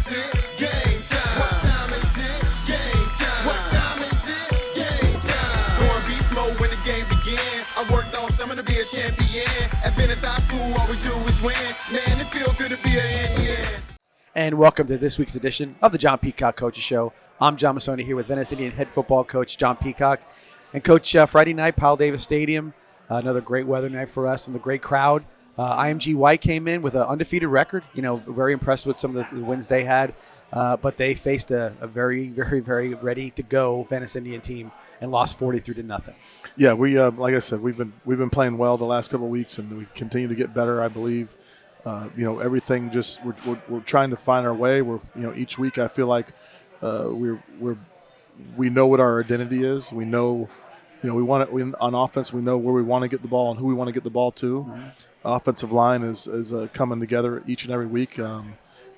is it? Game time. What time is it? Game time. What time is it? Game time. Going beast mode when the game begin. I worked all summer to be a champion. At Venice High School, all we do is win. Man, it feel good to be an Indian. And welcome to this week's edition of the John Peacock Coaches Show. I'm John Masoni here with Venice Indian head football coach John Peacock. And Coach, Friday night, Powell Davis Stadium, another great weather night for us and the great crowd. IMG White came in with an undefeated record. You know, very impressed with some of the wins they had. But they faced a very, very, very ready-to-go Venice Indian team and lost 43-0. Yeah, we like I said, we've been playing well the last couple of weeks, and we continue to get better, I believe. Everything just we're trying to find our way. Each week I feel like we know what our identity is. We know, on offense we know where we want to get the ball and who we want to get the ball to. Mm-hmm. Offensive line is coming together each and every week,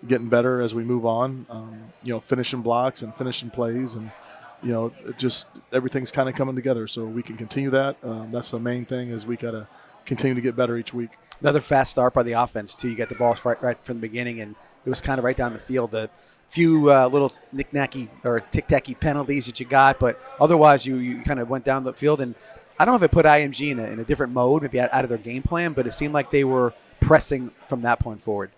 getting better as we move on. Finishing blocks and finishing plays, and just everything's kind of coming together. So we can continue that. That's the main thing, is we got to continue to get better each week. Another fast start by the offense, too. You got the balls right from the beginning, and it was kind of right down the field. A few little knick-knacky or tic-tacky penalties that you got, but otherwise you kind of went down the field. And I don't know if it put IMG in a different mode, maybe out of their game plan, but it seemed like they were pressing from that point forward.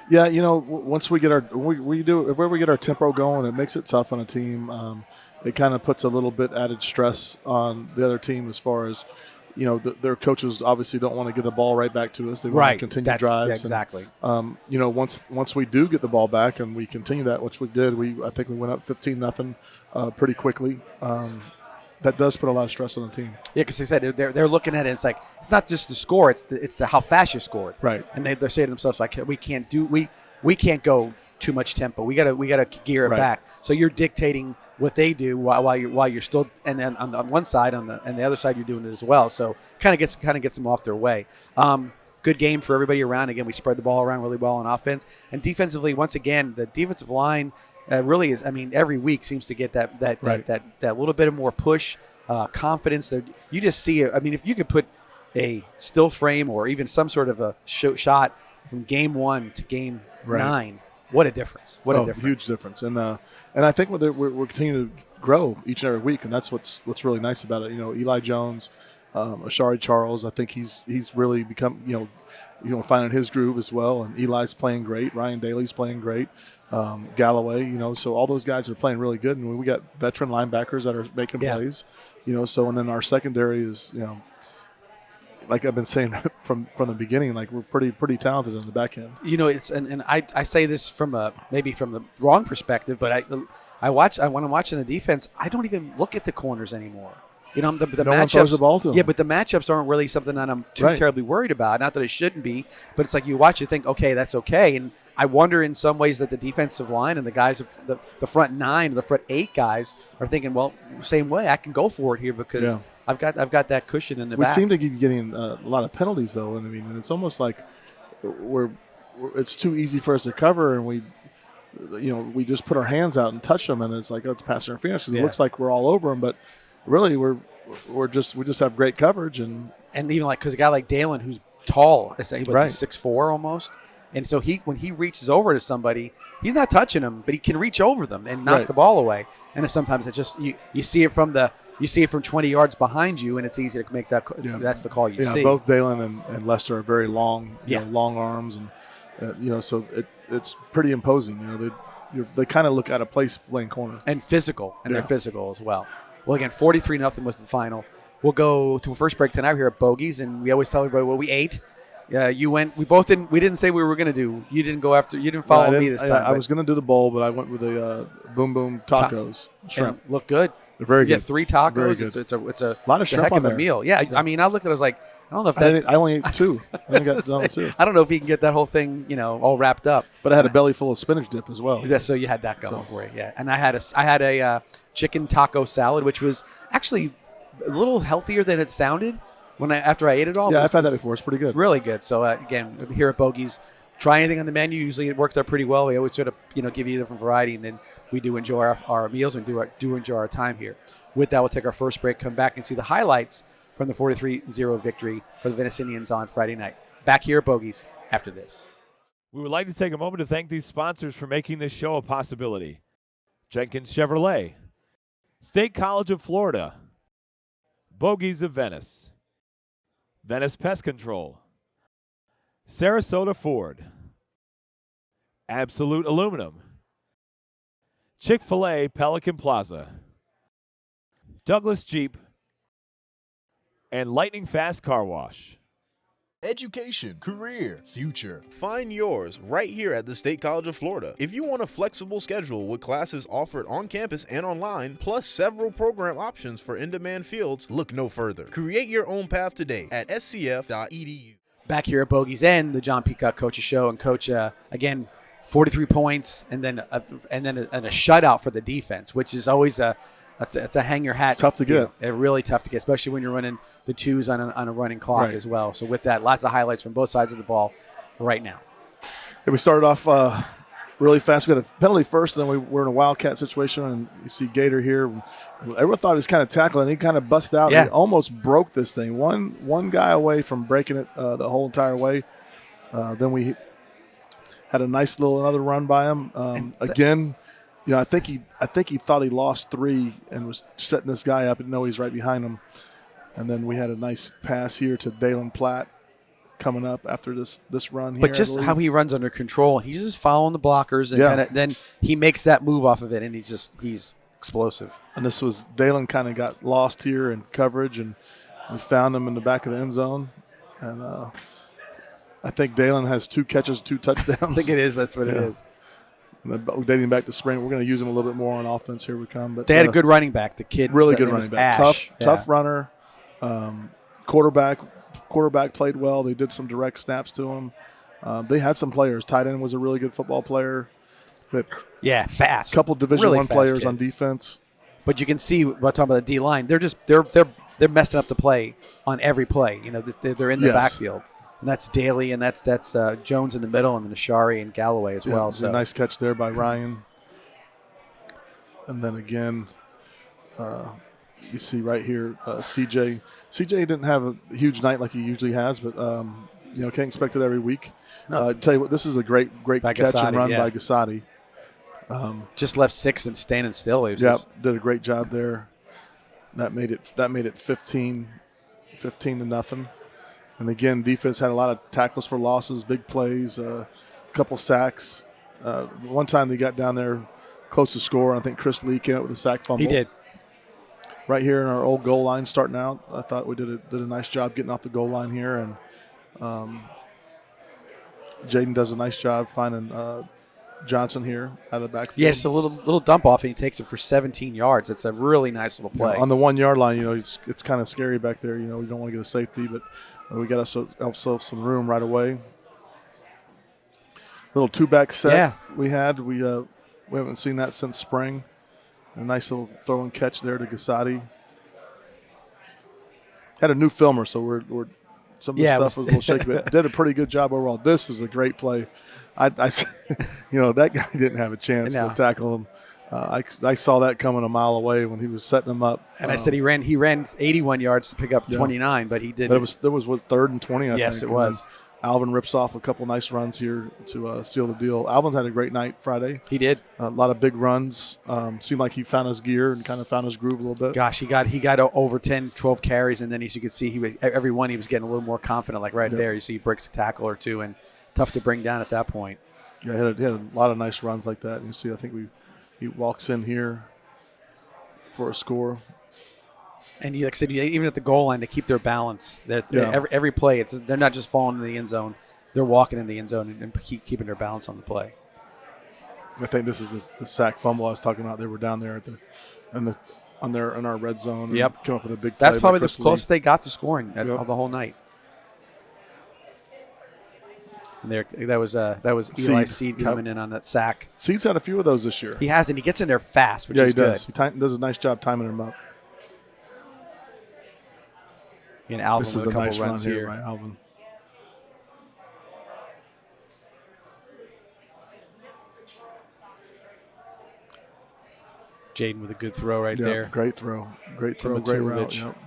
Yeah, once we get if we get our tempo going, it makes it tough on a team. It kind of puts a little bit added stress on the other team as far as, their coaches obviously don't want to get the ball right back to us. They want to continue drives. Yeah, exactly. And, once we do get the ball back and we continue that, which we did, I think we went up 15-0 pretty quickly. That does put a lot of stress on the team. Yeah, because they said they're looking at it. It's like it's not just the score; it's the how fast you scored. Right. And they're saying to themselves like, we can't go too much tempo. We gotta gear it back. So you're dictating what they do while you're still, and then on one side and the other side you're doing it as well. So kind of gets them off their way. Good game for everybody around. Again, we spread the ball around really well on offense and defensively. Once again, the defensive line really is. I mean, every week seems to get that little bit of more push, confidence. That you just see it. I mean, if you could put a still frame or even some sort of a shot from game 1 to game 9. What a difference! What a difference! Huge difference, and I think we're continuing to grow each and every week, and that's what's really nice about it. Eli Jones, Ashari Charles, I think he's really become finding his groove as well, and Eli's playing great. Ryan Daly's playing great. Galloway, so all those guys are playing really good, and we got veteran linebackers that are making plays. And then our secondary is like I've been saying from the beginning, like we're pretty talented on the back end. It's and I say this from maybe from the wrong perspective, but when I'm watching the defense, I don't even look at the corners anymore. The no matchups, one throws the ball to them. Yeah, but the matchups aren't really something that I'm too terribly worried about. Not that it shouldn't be, but it's like you watch, you think, okay, that's okay. And I wonder in some ways that the defensive line and the guys, the front 9, the front 8 guys are thinking, well, same way, I can go for it here because I've got that cushion in the back. We seem to keep getting a lot of penalties though, and it's almost like it's too easy for us to cover, and we just put our hands out and touch them, and it's like, it's pass interference because it looks like we're all over them, but really we just have great coverage, and even like because a guy like Dalen who's tall, he was 6'4" almost. And so when he reaches over to somebody, he's not touching them, but he can reach over them and knock the ball away. And sometimes it's just you see it from 20 yards behind you, and it's easy to make that. That's the call you see. Both Dalen and Lester are very long, long arms, and so it's pretty imposing. They kind of look out of place playing corner and physical, and they're physical as well. Well, again, 43-0 was the final. We'll go to a first break tonight here at Bogies, and we always tell everybody what we ate. You went. We both didn't. We didn't say we were going to do. You didn't go after. You didn't follow me this time. I was going to do the bowl, but I went with the Boom Boom tacos. Shrimp look good. They're very good. You get 3 tacos. Very good. It's a lot of shrimp heck on of there. a meal. Yeah. I mean, I looked at it. I was like, I don't know if that. I only ate 2. I got done with 2. I don't know if he can get that whole thing, all wrapped up. But I had a belly full of spinach dip as well. Yeah, so you had that going for you. Yeah, and I had a chicken taco salad, which was actually a little healthier than it sounded. After I ate it all. Yeah, I've had that before. It's pretty good. It's really good. So, again, here at Bogies, try anything on the menu. Usually it works out pretty well. We always sort of, give you a different variety, and then we do enjoy our meals and do enjoy our time here. With that, we'll take our first break, come back and see the highlights from the 43-0 victory for the Venice Indians on Friday night. Back here at Bogies after this. We would like to take a moment to thank these sponsors for making this show a possibility. Jenkins Chevrolet, State College of Florida, Bogies of Venice, Venice Pest Control, Sarasota Ford, Absolute Aluminum, Chick-fil-A Pelican Plaza, Douglas Jeep, and Lightning Fast Car Wash. Education, career, future. Find yours right here at the State College of Florida. If you want a flexible schedule with classes offered on campus and online, plus several program options for in-demand fields, look no further. Create your own path today at scf.edu. Back here at Bogey's End, the John Peacock Coaches Show, and Coach, again, 43 points, and then a shutout for the defense, which is always it's a hang your hat. It's tough to get. Really tough to get, especially when you're running the twos on a running clock Right. as well. So with that, lots of highlights from both sides of the ball right now. Yeah, we started off really fast. We had a penalty first, and then we were in a wildcat situation, and you see Gator here. Everyone thought he was kind of tackling, and he kind of busted out. Yeah. And he almost broke this thing. One guy away from breaking it the whole entire way. Then we had a nice another run by him. Again, I think he thought he lost 3 and was setting this guy up, and no, he's right behind him. And then we had a nice pass here to Dalen Platt coming up after this run here. But just how he runs under control, he's just following the blockers, and then he makes that move off of it, and he's explosive. And this was Dalen kind of got lost here in coverage, and we found him in the back of the end zone. And I think Dalen has 2 catches, 2 touchdowns. I think it is. That's what it is. And then dating back to spring, we're going to use him a little bit more on offense. Here we come. But They had a good running back. The kid, really good running back. Ash. Tough runner. Quarterback played well. They did some direct snaps to him. They had some players. Tight end was a really good football player. But fast. A couple Division Really I fast players kid. on defense. But you can see, we're talking about the D line. They're messing up the play on every play. They're in the Yes. backfield, and that's Daly, and that's Jones in the middle, and then Ashari and Galloway as well. It was a nice catch there by Ryan. And then again, you see right here, CJ. CJ didn't have a huge night like he usually has, but can't expect it every week. No. Tell you what, this is a great By catch Gassati, and run yeah. by Gassati. Just left 6 and standing still. It was Yeah, just- did a great job there. That made it 15 to nothing. And again, defense had a lot of tackles for losses, big plays, a couple sacks. One time they got down there close to score. I think Chris Lee came out with a sack fumble. he did. Right here in our old goal line starting out. I thought we did a nice job getting off the goal line here. And Jaden does a nice job finding Johnson here out of the backfield. Yeah, just a little dump off, and he takes it for 17 yards. It's a really nice little play. On the 1 yard line, it's kind of scary back there. We don't want to get a safety, but we got ourselves some room right away. Little 2-back set we had. We haven't seen that since spring. A nice little throw and catch there to Gassati. Had a new filmer, so we're some of the stuff was a little shaky, but did a pretty good job overall. This was a great play. That guy didn't have a chance to tackle him. I saw that coming a mile away when he was setting him up. And I said he ran 81 yards to pick up 29, but he did. But there was 3rd and 20, I think. Yes, it was. Alvin rips off a couple nice runs here to seal the deal. Alvin's had a great night Friday. He did. A lot of big runs. Seemed like he found his gear and kind of found his groove a little bit. Gosh, he got over 10, 12 carries, and then as you could see, every one he was getting a little more confident. Like there, you see he breaks a tackle or two, and tough to bring down at that point. Yeah, he had a lot of nice runs like that. And you see, I think he walks in here for a score. And like I said, even at the goal line, to keep their balance. Every play, they're not just falling in the end zone; they're walking in the end zone and keeping their balance on the play. I think this is the sack fumble I was talking about. They were down there in our red zone. And Yep, come up with a big play. That's probably the Chris Lee. closest they got to scoring the whole night. And that was Eli Seed coming in on that sack. Seed's had a few of those this year. He has, and he gets in there fast, which is he does. good. He does a nice job timing him up. And Alvin This is with a a couple nice run runs here here. by Alvin. Jaden with a good throw right there. Great throw. Great throw. Great route. Timotuvich. Yep.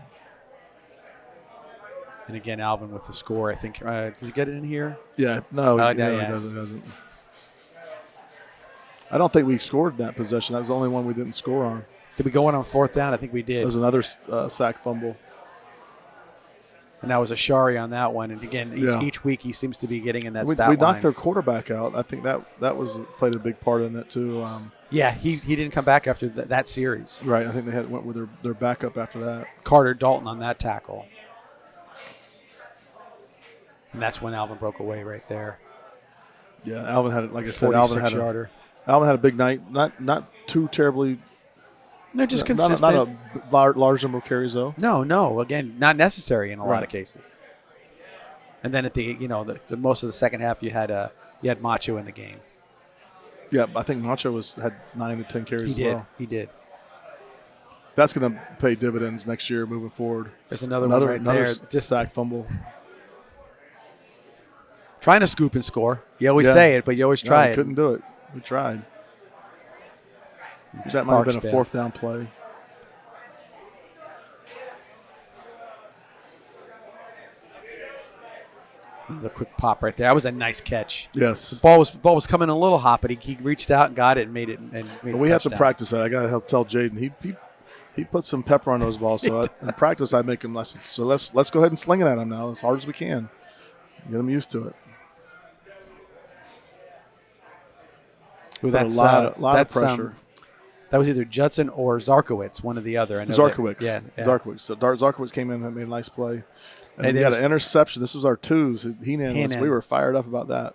And again, Alvin with the score. I think does he get it in here? Yeah, no, Oh, he doesn't. I don't think we scored that possession. That was the only one we didn't score on. Did we go in on fourth down? I think we did. There was another sack fumble. And that was a Shari on that one. And again, each week he seems to be getting in that stat line. We knocked their quarterback out. I think that was played a big part in that too. Yeah, he didn't come back after that series. Right. I think they went with their backup after that. Carter Dalton on that tackle. And that's when Alvin broke away right there. Yeah, Alvin had, like I said, Alvin had a big night. Not too terribly. They're just consistent. Not a large number of carries though. No. Again, not necessary in a lot of cases. And then at the most of the second half, you had Macho in the game. Yeah, I think Macho had 9 to 10 carries as well. He did. That's going to pay dividends next year moving forward. There's another one right there. Just sack fumble. Trying to scoop and score. You always say it, but you always try it. Couldn't do it. We tried. That might have been a fourth down play. The quick pop right there. That was a nice catch. Yes. The ball was coming a little hot, but he reached out and got it and made it. We have to practice that. I got to tell Jaden. He put some pepper on those balls. So in practice, I make him lessons. So let's go ahead and sling it at him now as hard as we can. Get him used to it. That's a lot of pressure. That was either Judson or Zarkowitz, one or the other. Zarkowitz. Yeah. Zarkowitz. So Zarkowitz came in and made a nice play. And we got an interception. This was our twos. We were fired up about that.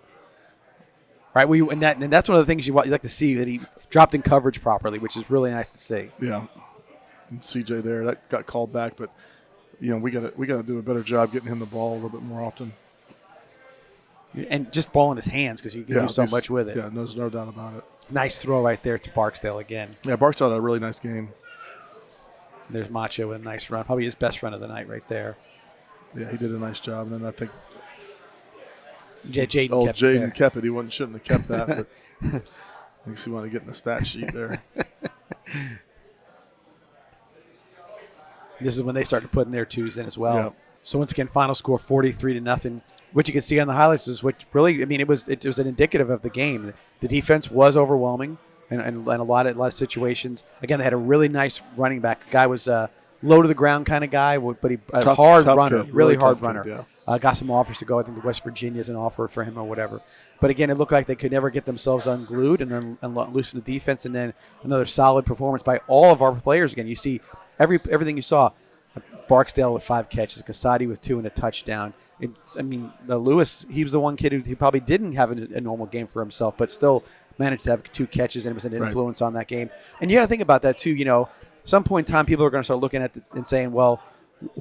Right. And that's one of the things you like to see, that he dropped in coverage properly, which is really nice to see. Yeah. And CJ there, that got called back, but we got to do a better job getting him the ball a little bit more often. And just ball in his hands, because you can do so much with it. Yeah, there's no doubt about it. Nice throw right there to Barksdale again. Yeah, Barksdale had a really nice game. There's Macho with a nice run. Probably his best run of the night right there. Yeah, he did a nice job. And then I think Jaden kept it. He shouldn't have kept that, but I think he wanted to get in the stat sheet there. This is when they started putting their twos in as well. Yep. So once again, final score 43-0. What you can see on the highlights is what really, it was an indicative of the game. The defense was overwhelming and a lot of situations. Again, they had a really nice running back. The guy was low to the ground kind of guy, but a hard runner, kid. really hard runner. Kid, yeah. Got some offers to go. I think the West Virginia's an offer for him or whatever. But again, it looked like they could never get themselves unglued and loosen the defense. And then another solid performance by all of our players. Again, you see everything you saw. Barksdale with 5 catches, Casati with 2 and a touchdown. Lewis, he was the one kid who probably didn't have a normal game for himself, but still managed to have 2 catches, and it was an influence on that game. And you got to think about that too. Some point in time, people are going to start looking at and saying, "Well,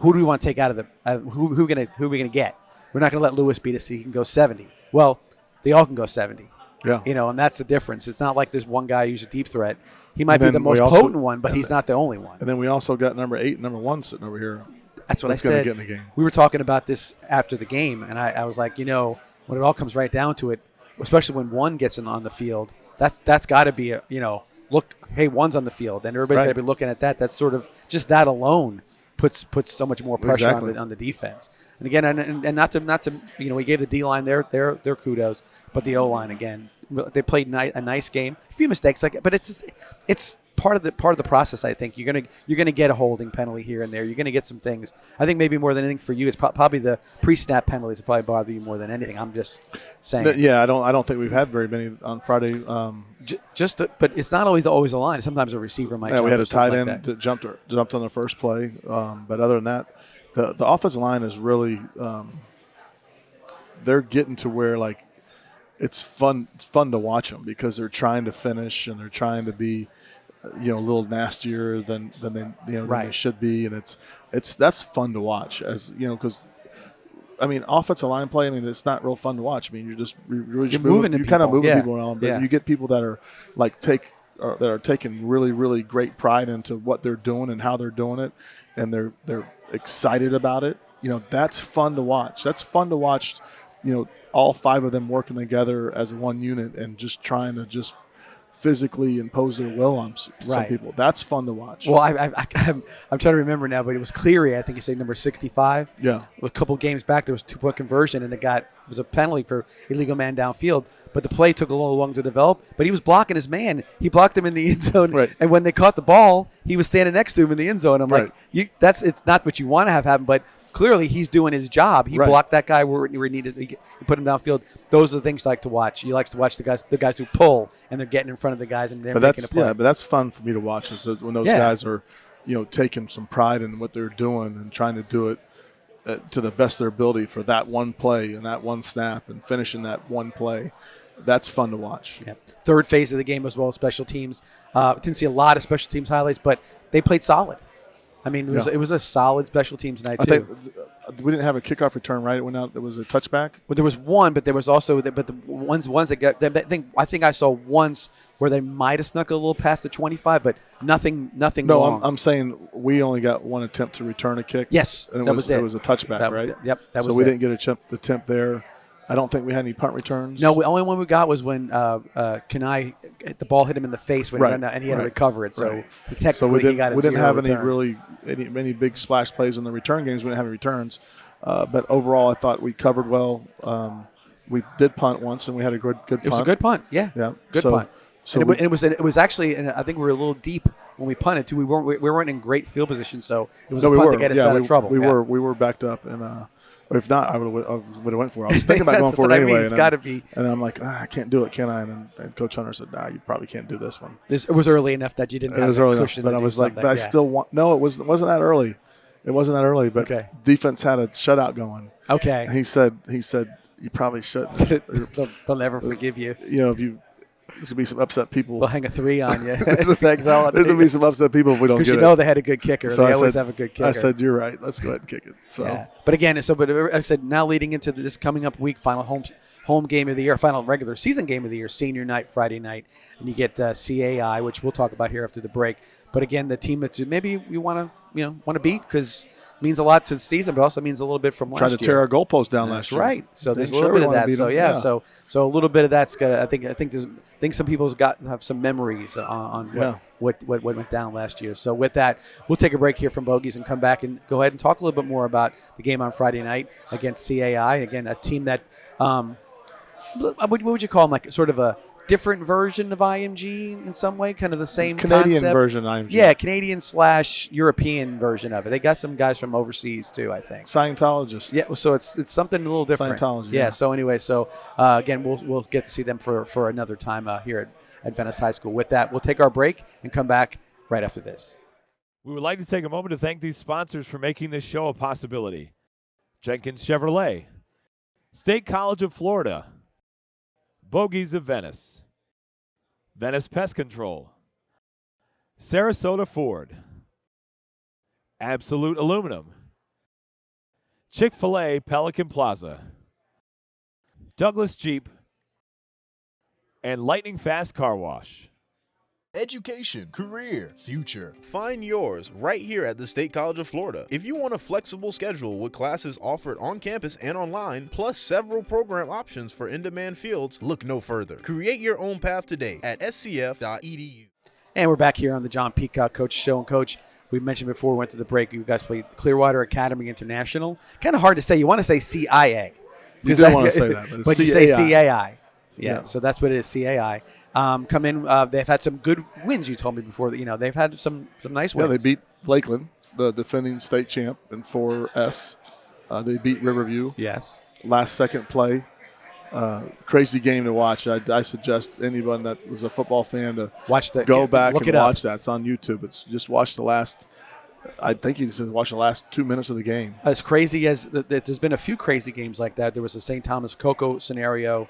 who do we want to take out of the? Who are we going to get? We're not going to let Lewis beat us. So he can go 70. Well, they all can go 70. Yeah. And that's the difference. It's not like there's one guy who's a deep threat. He might be the most potent one, but he's not the only one. And then we also got number 8 and number 1 sitting over here. That's what I said. Going to get in the game. We were talking about this after the game, and I was like, when it all comes right down to it, especially when 1 gets on the field, that's got to be look, hey, 1's on the field, and everybody's got to be looking at that. That's sort of just that alone puts so much more pressure on the defense. And again, and not to we gave the D line their kudos, but the O line again, they played a nice game. A few mistakes, but it's part of the process. I think you're gonna get a holding penalty here and there. You're gonna get some things. I think maybe more than anything for you, it's probably the pre-snap penalties that probably bother you more than anything. I'm just saying. Yeah, I don't think we've had very many on Friday. But it's not always a line. Sometimes a receiver might. Yeah, we had a tight end that jumped on the first play. But other than that, the offensive line is really they're getting to where it's fun to watch them, because they're trying to finish and they're trying to be a little nastier than they should be, and that's fun to watch, as because offensive line play, it's not real fun to watch. You're just moving people around, but you get people that are that are taking really, really great pride into what they're doing and how they're doing it, and they're excited about it. That's fun to watch. That's fun to watch. All 5 of them working together as one unit and just trying to physically impose their will on some Right. people. That's fun to watch. Well, I'm trying to remember now, but it was Cleary. I think you say number 65. Yeah. A couple games back, there was a 2-point conversion, and it was a penalty for illegal man downfield. But the play took a little long to develop. But he was blocking his man. He blocked him in the end zone. Right. And when they caught the ball, he was standing next to him in the end zone. I'm Right. like, it's not what you want to have happen, but clearly he's doing his job. He Right. blocked that guy where he needed. He put him downfield. Those are the things you like to watch. You like to watch the guys who pull and they're getting in front of the guys and they're making a play. But that's fun for me to watch is that when those guys are, taking some pride in what they're doing and trying to do it to the best of their ability for that one play and that one snap and finishing that one play. That's fun to watch. Yeah. Third phase of the game as well, special teams. Didn't see a lot of special teams highlights, but they played solid. I mean, it was a solid special teams night too. I think we didn't have a kickoff return, right? It went out. There was a touchback. Well, there was one, but there was also the ones that got. I think I saw once where they might have snuck a little past the 25, but nothing. No, long. I'm saying we only got one attempt to return a kick. Yes, and that was it. It was a touchback, right? Yep, that was so we it. didn't get the attempt there. I don't think we had any punt returns. No, the only one we got was when CAI, the ball hit him in the face when he ran out, and he had to recover it. So he technically got a we didn't zero have return. any big splash plays in the return games. We didn't have any returns. But overall, I thought we covered well. We did punt once, and we had a good punt. It was a good punt. Yeah. Good punt. So and it was actually, and I think we were a little deep when we punted too. We weren't in great field position, so it was a punt to get us out of trouble. We were backed up, and if not, I would have went for it. I was thinking about going for it anyway. It's got to be. And then I'm like, I can't do it, can I? And Coach Hunter said, nah, you probably can't do this one. It was early enough that you didn't have a cushion. But I was like, but I still want. No, it wasn't that early. It wasn't that early. But defense had a shutout going. Okay. And he said, you probably shouldn't. They'll never forgive you. There's going to be some upset people. They'll hang a 3 on you. There's going to be some upset people if we don't get it. Because they had a good kicker. So they always have a good kicker. I said, you're right. Let's go ahead and kick it. So. Yeah. But again, like I said, now leading into this coming up week, final home game of the year, final regular season game of the year, senior night, Friday night, and you get CAI, which we'll talk about here after the break. But again, the team that maybe you want to beat because means a lot to the season, but also means a little bit from last year. Tried to tear our goalpost down last year. Right. So there's a little bit of that. So so a little bit of that's got. I think some people's have some memories on what went down last year. So with that, we'll take a break here from Bogies and come back and go ahead and talk a little bit more about the game on Friday night against CAI. Again, a team that what would you call them? Like sort of a different version of IMG in some way, kind of the same Canadian concept. version of IMG. Yeah, Canadian/European version of it. They got some guys from overseas too, I think. Scientologists. Yeah, so it's something a little different. Scientology. Yeah. So anyway, again, we'll get to see them for another time here at Venice High School. With that, we'll take our break and come back right after this. We would like to take a moment to thank these sponsors for making this show a possibility: Jenkins Chevrolet, State College of Florida, Bogies of Venice, Venice Pest Control, Sarasota Ford, Absolute Aluminum, Chick-fil-A Pelican Plaza, Douglas Jeep, and Lightning Fast Car Wash. Education, career, future. Find yours right here at the State College of Florida. If you want a flexible schedule with classes offered on campus and online, plus several program options for in-demand fields, look no further. Create your own path today at scf.edu. And we're back here on the John Peacock Coach Show. And Coach, we mentioned before we went to the break, you guys played Clearwater Academy International. Kind of hard to say. You want to say CIA. You do want to say that. But you say CAI. Yeah, so that's what it is, CAI. Come in. They've had some good wins. You told me before that they've had some nice wins. Yeah, they beat Lakeland, the defending state champ, in 4S. They beat Riverview. Yes. Last second play. Crazy game to watch. I suggest anyone that is a football fan to go back and watch that. It's on YouTube. It's just watch the last. I think he said watch the last 2 minutes of the game. As crazy as there's been a few crazy games like that. There was the St. Thomas Cocoa scenario.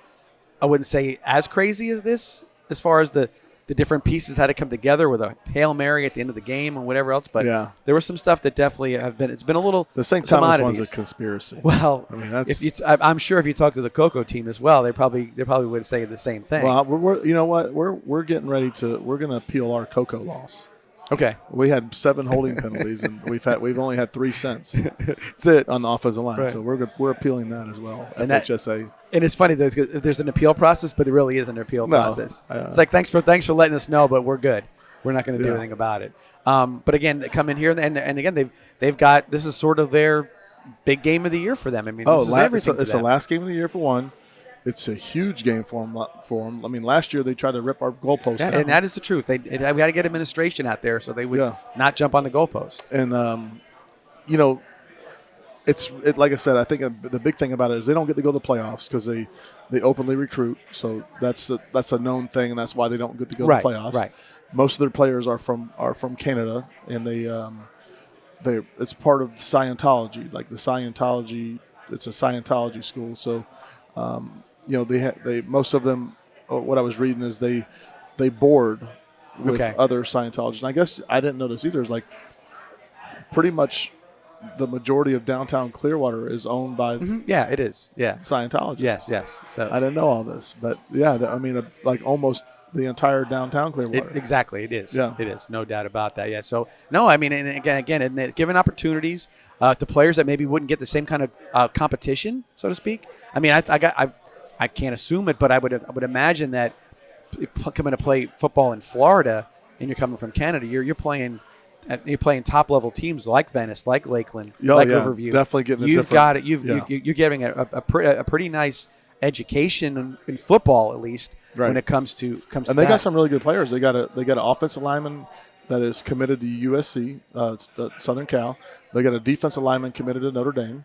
I wouldn't say as crazy as this, as far as the different pieces had to come together with a Hail Mary at the end of the game and whatever else. But there was some stuff that definitely it's been a little. The St. Thomas one's a conspiracy. Well, I mean, that's. I'm sure if you talk to the Cocoa team as well, they probably would say the same thing. Well, you know what? We're getting ready to. We're going to appeal our Cocoa loss. Okay. We had 7 holding penalties, and we've only had 3 cents. That's it. On the offensive line. Right. So we're appealing that as well. And FHSA. And it's funny though, there's an appeal process, but there really isn't an appeal process. It's like thanks for letting us know, but we're good. We're not going to do anything about it. But again, they come in here and again they've got, this is sort of their big game of the year for them. I mean, this is everything. It's the last game of the year for one. It's a huge game for them. I mean, last year they tried to rip our goalpost down. And that is the truth. We got to get administration out there so they would not jump on the goalpost. And it's like I said, I think the big thing about it is they don't get to go to the playoffs because they openly recruit. So that's a known thing, and that's why they don't get to go to the playoffs. Right. Most of their players are from Canada, and it's part of Scientology. Like it's a Scientology school. So they most of them. What I was reading is they board with other Scientologists. And I guess I didn't know this either. It's like pretty much the majority of downtown Clearwater is owned by it is Scientologists. Yes. So I didn't know all this, but like almost the entire downtown Clearwater. Exactly, it is. Yeah. It is, no doubt about that. Yeah. So no, I mean, and again, and giving opportunities to players that maybe wouldn't get the same kind of competition, so to speak. I mean, I can't assume it, but I would imagine that coming to play football in Florida and you're coming from Canada, you're playing top level teams like Venice, like Lakeland, Riverview. Definitely getting. You're getting a pretty nice education in football, at least when it comes to. And they got some really good players. They got an offensive lineman that is committed to USC, it's the Southern Cal. They got a defensive lineman committed to Notre Dame,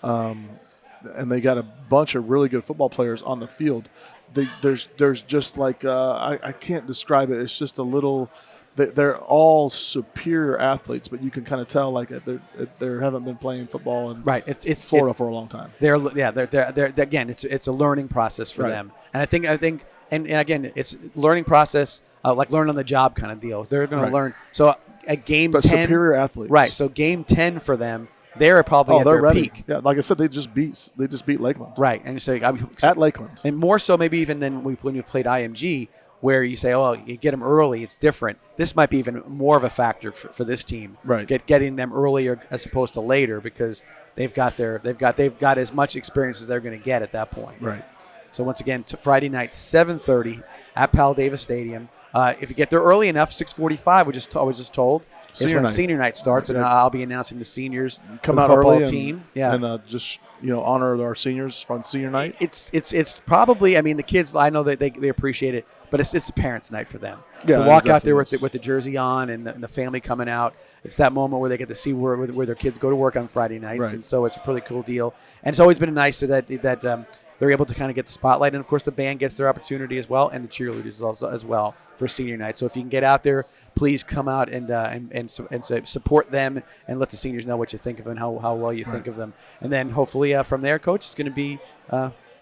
and they got a bunch of really good football players on the field. There's just like I can't describe it. It's just a little. They're all superior athletes, but you can kind of tell like they haven't been playing football in It's Florida for a long time. They're again, it's a learning process for them, and I think and again, it's learning process like learn on the job kind of deal. They're going to learn. So a game, but 10, superior athletes, right? So game 10 for them, they're probably at their ready. peak. Yeah, like I said, they just beat Lakeland, right? And you say at Lakeland, and more so maybe even than when you played IMG. Where you say, oh, you get them early, it's different. This might be even more of a factor for this team, right? Getting them earlier as opposed to later because they've got as much experience as they're going to get at that point, right? So once again, Friday night, 7:30 at Pal Davis Stadium. If you get there early enough, 6:45. I was just told is when senior night starts, and I'll be announcing the seniors come out the football early team, and just honor our seniors from senior night. It's probably. I mean, the kids. I know that they appreciate it. But it's a parents' night for them. Yeah, to walk out there with the jersey on and the family coming out. It's that moment where they get to see where their kids go to work on Friday nights. Right. And so it's a pretty cool deal. And it's always been nice that they're able to kind of get the spotlight. And, of course, the band gets their opportunity as well, and the cheerleaders also as well for senior night. So if you can get out there, please come out and support them and let the seniors know what you think of them and how well you think of them. And then hopefully from there, Coach, it's going to be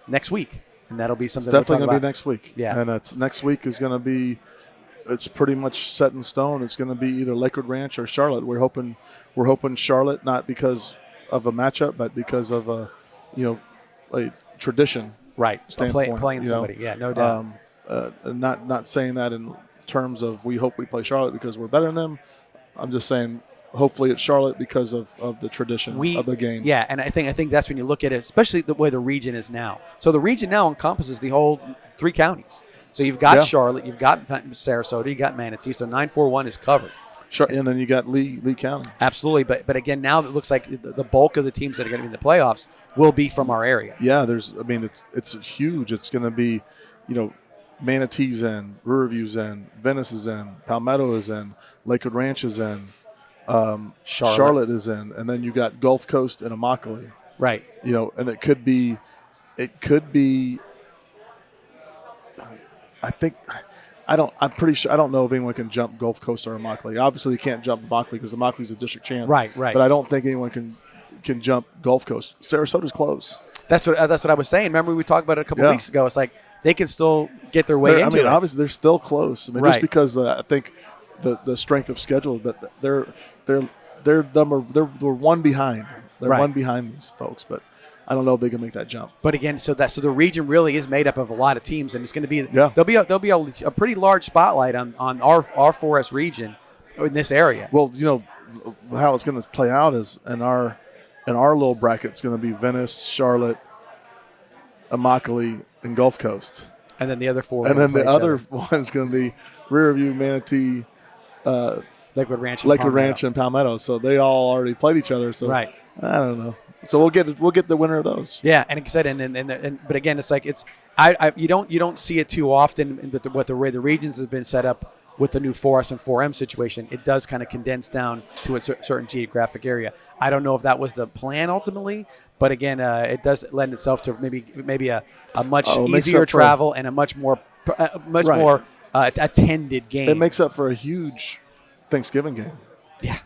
next week. And that'll be something. It's definitely going to be next week. Yeah. And next week is going to be. It's pretty much set in stone. It's going to be either Lakewood Ranch or Charlotte. We're hoping Charlotte, not because of a matchup, but because of a tradition. Right. Standpoint. Playing somebody. Yeah, no doubt. Not saying that in terms of we hope we play Charlotte because we're better than them. I'm just saying. Hopefully it's Charlotte because of the tradition of the game. Yeah, and I think that's when you look at it, especially the way the region is now. So the region now encompasses the whole 3 counties. So you've got Charlotte, you've got Sarasota, you got Manatee. So 941 is covered. Sure, and then you got Lee County. Absolutely, but again, now it looks like the bulk of the teams that are going to be in the playoffs will be from our area. Yeah, it's huge. It's going to be, Manatee's in, Riverview's in, Venice is in, Palmetto is in, Lakewood Ranch is in. Charlotte is in, and then you got Gulf Coast and Immokalee. Right. And it could be. I'm pretty sure. I don't know if anyone can jump Gulf Coast or Immokalee. Obviously, they can't jump Immokalee because Immokalee's a district champ. Right. But I don't think anyone can jump Gulf Coast. Sarasota's close. That's what I was saying. Remember we talked about it a couple weeks ago. It's like they can still get their way into it. Obviously, they're still close. Just because I think. The strength of schedule, but they're one behind. They're one behind these folks, but I don't know if they can make that jump. But again, so the region really is made up of a lot of teams, and it's going to be there'll be a pretty large spotlight on our 4S region in this area. Well, how it's going to play out is in our little bracket, it's going to be Venice, Charlotte, Immokalee, and Gulf Coast. And then the other 4. And then the other one's going to be Riverview, Manatee, Lakewood Ranch, and Palmetto. So they all already played each other. So right. I don't know. So we'll get the winner of those. Yeah, and like I said, but again, it's like you don't see it too often. But the way the regions has been set up with the new 4S and 4M situation, it does kind of condense down to a certain geographic area. I don't know if that was the plan ultimately, but again, it does lend itself to maybe a much easier travel and a much more attended game. It makes up for a huge Thanksgiving game. Yeah.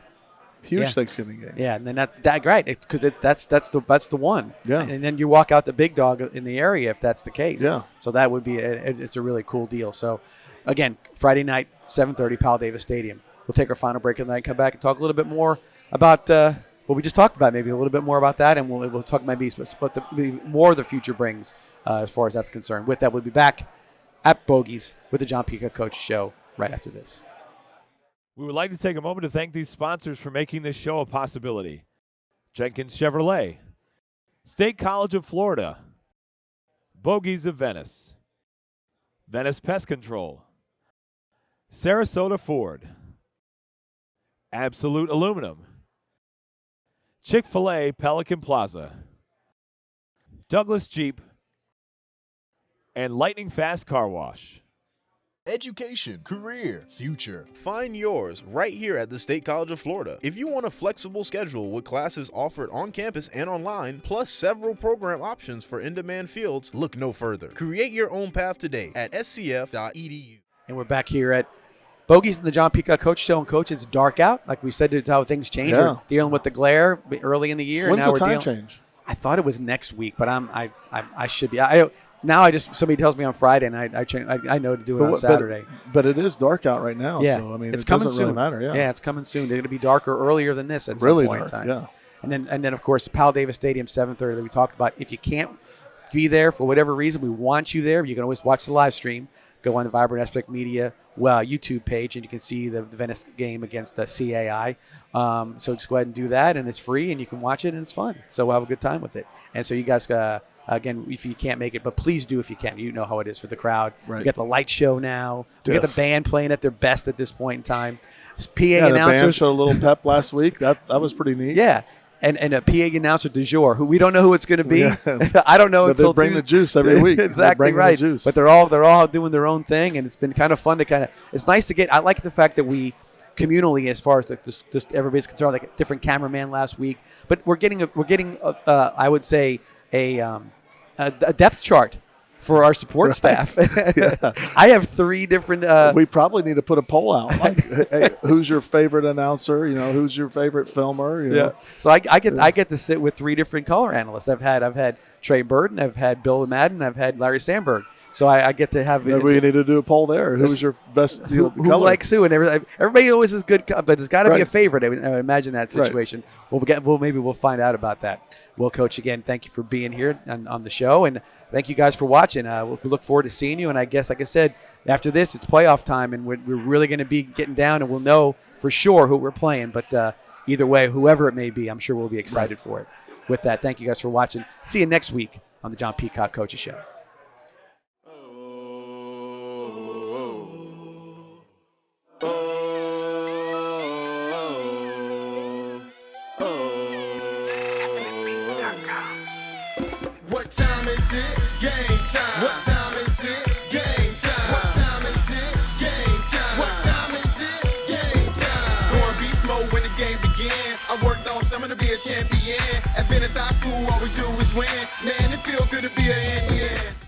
Huge Thanksgiving game. Yeah, and then that great because that's the one. Yeah, and then you walk out the big dog in the area if that's the case. Yeah, so that would be it's a really cool deal. So, again, Friday night, 7:30, Powell Davis Stadium. We'll take our final break and then come back and talk a little bit more about what we just talked about. Maybe a little bit more about that, and we'll talk maybe more the future brings as far as that's concerned. With that, we'll be back at Bogies with the John Peacock Coach Show right after this. We would like to take a moment to thank these sponsors for making this show a possibility. Jenkins Chevrolet, State College of Florida, Bogies of Venice, Venice Pest Control, Sarasota Ford, Absolute Aluminum, Chick-fil-A Pelican Plaza, Douglas Jeep, and Lightning Fast Car Wash. Education, career, future. Find yours right here at the State College of Florida. If you want a flexible schedule with classes offered on campus and online, plus several program options for in-demand fields, look no further. Create your own path today at scf.edu. And we're back here at Bogies and the John Peacock Coach Show. And Coach, it's dark out. Like we said, it's how things change. Yeah. We're dealing with the glare early in the year. When's and now the we're time change? I thought it was next week, but I should be. Now somebody tells me on Friday, and I know to do it on Saturday. But it is dark out right now, yeah. so I mean, it's it coming doesn't soon. really matter. Yeah, it's coming soon. They're going to be darker earlier than this at really some point dark, in time. Yeah. And then of course Powell Davis Stadium 7:30 that we talked about. If you can't be there for whatever reason, we want you there. You can always watch the live stream. Go on the Vibrant Aspect Media YouTube page, and you can see the Venice game against the CAI. So just go ahead and do that, and it's free, and you can watch it, and it's fun. So we'll have a good time with it. And so you guys, again, if you can't make it, but please do if you can. You know how it is for the crowd. Right. We got the light show now. We got the band playing at their best at this point in time. PA announcers. announcers. The band showed a little pep last week. That was pretty neat. Yeah. And a PA announcer du jour, who we don't know who it's going to be. Yeah. I don't know But until they bring the juice every week. Exactly right. The juice. But they're all doing their own thing, and it's been kind of fun to it's nice to get. I like the fact that we communally, as far as just everybody's concerned, like a different cameraman last week, but we're getting I would say a depth chart for our support staff. Yeah. I have 3 different. We probably need to put a poll out. Like, hey, who's your favorite announcer? Who's your favorite filmer? You know? So I get to sit with 3 different color analysts. I've had Trey Burden, I've had Bill Madden, I've had Larry Sandberg. So I get to have. Maybe we need to do a poll there. Who's your best? Who color? likes who? And everybody always is good, but there's got to be a favorite. I imagine that situation. Right. We'll find out about that. Well, Coach, again, thank you for being here on the show, and thank you guys for watching. We look forward to seeing you. And I guess, like I said, after this, it's playoff time, and we're really going to be getting down, and we'll know for sure who we're playing. But either way, whoever it may be, I'm sure we'll be excited for it. With that, thank you guys for watching. See you next week on the John Peacock Coaches Show. What time is it? Game time. What time is it? Game time. What time is it? Game time. What time is it? Game time. Going beast mode when the game begin. I worked all summer to be a champion. At Venice High School, all we do is win. Man, it feel good to be an